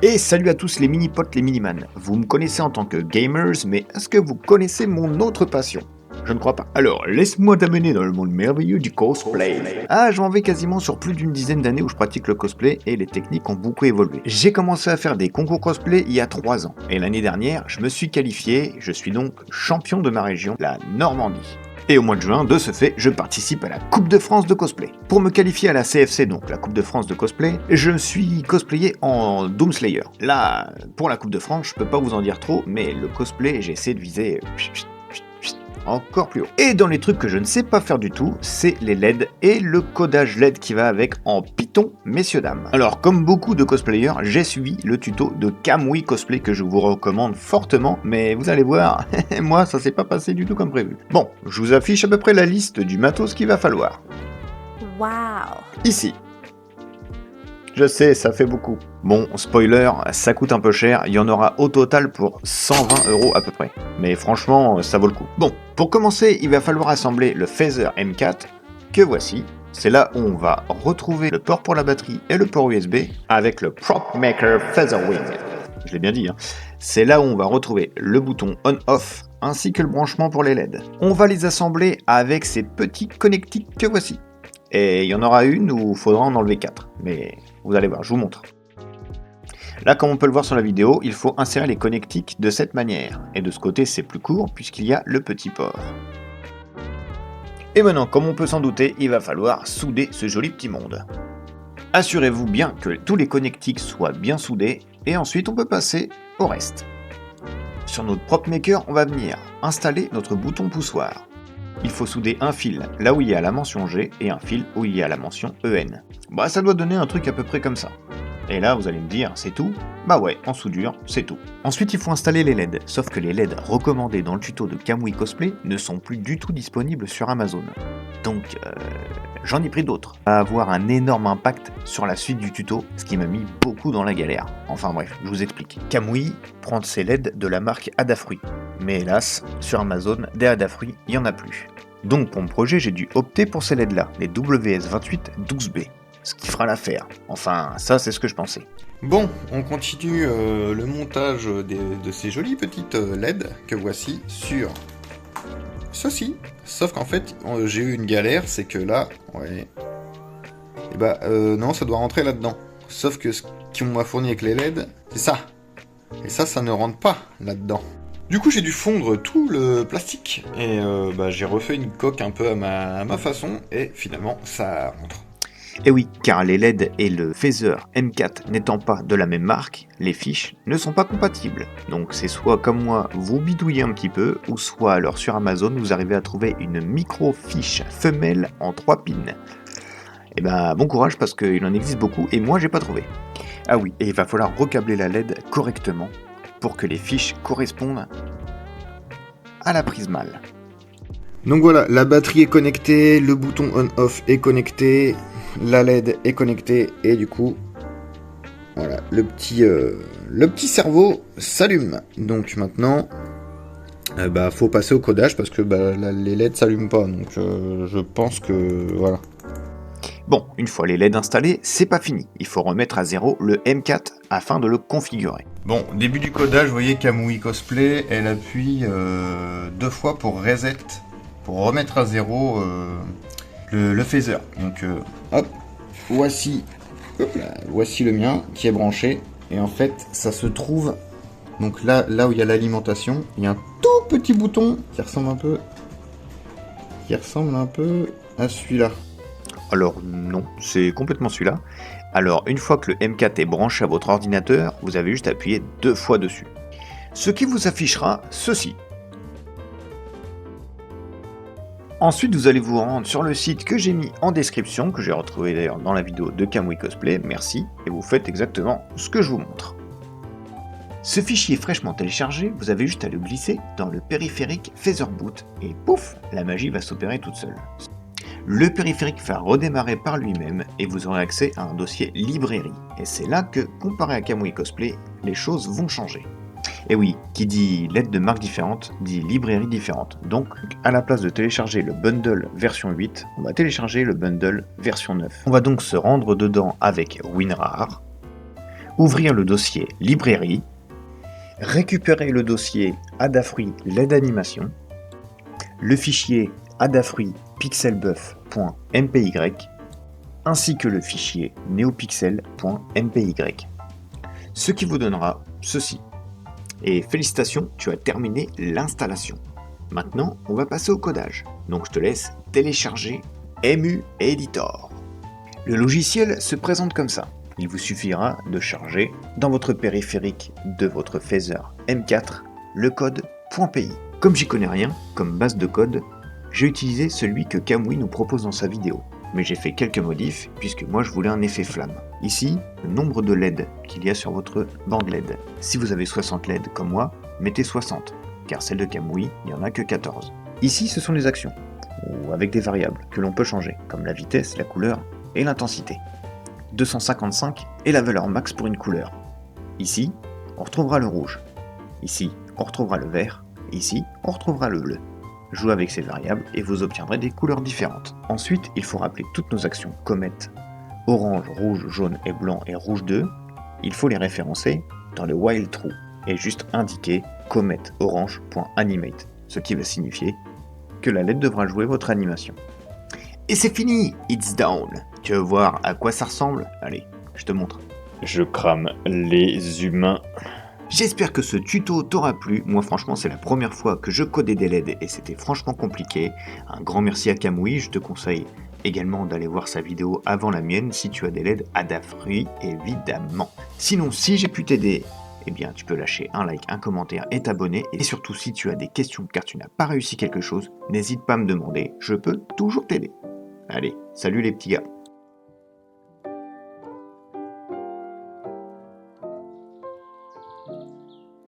Et salut à tous les mini-potes, les mini-man. Vous me connaissez en tant que gamers, mais est-ce que vous connaissez mon autre passion? Je ne crois pas. Alors, laisse-moi t'amener dans le monde merveilleux du cosplay. Ah, j'en vais quasiment sur plus d'une dizaine d'années où je pratique le cosplay et les techniques ont beaucoup évolué. J'ai commencé à faire des concours cosplay il y a 3 ans. Et l'année dernière, je me suis qualifié, je suis donc champion de ma région, la Normandie. Et au mois de juin, de ce fait, je participe à la Coupe de France de cosplay. Pour me qualifier à la CFC, donc la Coupe de France de cosplay, je me suis cosplayé en Doomslayer. Là, pour la Coupe de France, je peux pas vous en dire trop, mais le cosplay, j'essaie de viser encore plus haut. Et dans les trucs que je ne sais pas faire du tout, c'est les LED et le codage LED qui va avec en Python, messieurs dames. Alors comme beaucoup de cosplayers, j'ai suivi le tuto de Kamui Cosplay que je vous recommande fortement, mais vous allez voir, moi ça s'est pas passé du tout comme prévu. Bon, je vous affiche à peu près la liste du matos qu'il va falloir. Waouh! Ici. Je sais, ça fait beaucoup. Bon, spoiler, ça coûte un peu cher, il y en aura au total pour 120 € à peu près. Mais franchement, ça vaut le coup. Bon, pour commencer, il va falloir assembler le Phaser M4, que voici. C'est là où on va retrouver le port pour la batterie et le port USB, avec le Prop Maker Phaser Wing. Je l'ai bien dit, hein. C'est là où on va retrouver le bouton On-Off, ainsi que le branchement pour les LED. On va les assembler avec ces petits connectiques que voici. Et il y en aura une où il faudra en enlever 4, mais vous allez voir, je vous montre. Là, comme on peut le voir sur la vidéo, il faut insérer les connectiques de cette manière. Et de ce côté, c'est plus court puisqu'il y a le petit port. Et maintenant, comme on peut s'en douter, il va falloir souder ce joli petit monde. Assurez-vous bien que tous les connectiques soient bien soudés et ensuite on peut passer au reste. Sur notre Prop Maker, on va venir installer notre bouton poussoir. Il faut souder un fil là où il y a la mention G et un fil où il y a la mention EN. Bah ça doit donner un truc à peu près comme ça. Et là vous allez me dire, c'est tout? Bah ouais, en soudure, c'est tout. Ensuite il faut installer les LED, sauf que les LED recommandés dans le tuto de Kamui Cosplay ne sont plus du tout disponibles sur Amazon. Donc j'en ai pris d'autres. Ça va avoir un énorme impact sur la suite du tuto, ce qui m'a mis beaucoup dans la galère. Enfin bref, je vous explique. Kamui prend ses LED de la marque Adafruit. Mais hélas, sur Amazon, des Adafruit, il n'y en a plus. Donc pour mon projet, j'ai dû opter pour ces LED-là, les WS2812B. Ce qui fera l'affaire. Enfin, ça c'est ce que je pensais. Bon, on continue le montage de ces jolies petites LED que voici sur ceci. Sauf qu'en fait, j'ai eu une galère, c'est que là, ouais... Et bah, non, ça doit rentrer là-dedans. Sauf que ce qu'on m'a fourni avec les LED, c'est ça. Et ça ne rentre pas là-dedans. Du coup, j'ai dû fondre tout le plastique. Et j'ai refait une coque un peu à ma façon. Et finalement, ça rentre. Et oui, car les LED et le Phaser M4 n'étant pas de la même marque, les fiches ne sont pas compatibles. Donc c'est soit comme moi, vous bidouillez un petit peu, ou soit alors sur Amazon, vous arrivez à trouver une micro-fiche femelle en 3 pins. Et ben bon courage parce qu'il en existe beaucoup et moi j'ai pas trouvé. Ah oui, et il va falloir recabler la LED correctement pour que les fiches correspondent à la prise mâle. Donc voilà, la batterie est connectée, le bouton on-off est connecté, la LED est connectée et du coup, voilà, le petit cerveau s'allume. Donc maintenant, faut passer au codage parce que les LED s'allument pas. Donc je pense que voilà. Bon, une fois les LED installés, c'est pas fini. Il faut remettre à zéro le M4 afin de le configurer. Bon, début du codage, vous voyez Kamui Cosplay, elle appuie 2 fois pour reset, pour remettre à zéro le phaser. Donc hop, voici le mien qui est branché. Et en fait, ça se trouve, donc là où il y a l'alimentation, il y a un tout petit bouton qui ressemble un peu à celui-là. Alors non, c'est complètement celui-là. Alors une fois que le M4 est branché à votre ordinateur, vous avez juste à appuyer 2 fois dessus. Ce qui vous affichera ceci. Ensuite, vous allez vous rendre sur le site que j'ai mis en description, que j'ai retrouvé d'ailleurs dans la vidéo de Kamui Cosplay, merci, et vous faites exactement ce que je vous montre. Ce fichier fraîchement téléchargé, vous avez juste à le glisser dans le périphérique Phaser Boot, et pouf, la magie va s'opérer toute seule. Le périphérique va redémarrer par lui-même et vous aurez accès à un dossier librairie. Et c'est là que, comparé à Kamui Cosplay, les choses vont changer. Et oui, qui dit LED de marques différentes, dit librairie différente. Donc, à la place de télécharger le bundle version 8, on va télécharger le bundle version 9. On va donc se rendre dedans avec WinRAR, ouvrir le dossier librairie, récupérer le dossier Adafruit LED animation, le fichier Adafruit pixelbuff.mpy, ainsi que le fichier neopixel.mpy. Ce qui vous donnera ceci. Et félicitations, tu as terminé l'installation. Maintenant, on va passer au codage. Donc je te laisse télécharger EMU Editor. Le logiciel se présente comme ça. Il vous suffira de charger dans votre périphérique de votre phaser M4 le code .py. Comme j'y connais rien, comme base de code, j'ai utilisé celui que Kamui nous propose dans sa vidéo. Mais j'ai fait quelques modifs puisque moi je voulais un effet flamme. Ici, le nombre de LED qu'il y a sur votre bande LED. Si vous avez 60 LED comme moi, mettez 60, car celle de Kamui, il n'y en a que 14. Ici, ce sont les actions, ou avec des variables que l'on peut changer, comme la vitesse, la couleur et l'intensité. 255 est la valeur max pour une couleur. Ici, on retrouvera le rouge. Ici, on retrouvera le vert. Et ici, on retrouvera le bleu. Jouez avec ces variables et vous obtiendrez des couleurs différentes. Ensuite, il faut rappeler toutes nos actions comète, orange, rouge, jaune et blanc et rouge 2. Il faut les référencer dans le while true et juste indiquer comète orange.animate, ce qui va signifier que la LED devra jouer votre animation. Et c'est fini, it's down. Tu veux voir à quoi ça ressemble? Allez, je te montre. Je crame les humains. J'espère que ce tuto t'aura plu. Moi franchement c'est la première fois que je codais des LED et c'était franchement compliqué. Un grand merci à Kamui, je te conseille également d'aller voir sa vidéo avant la mienne si tu as des LED Adafruit évidemment. Sinon si j'ai pu t'aider, eh bien tu peux lâcher un like, un commentaire et t'abonner. Et surtout si tu as des questions car tu n'as pas réussi quelque chose, n'hésite pas à me demander, je peux toujours t'aider. Allez, salut les petits gars.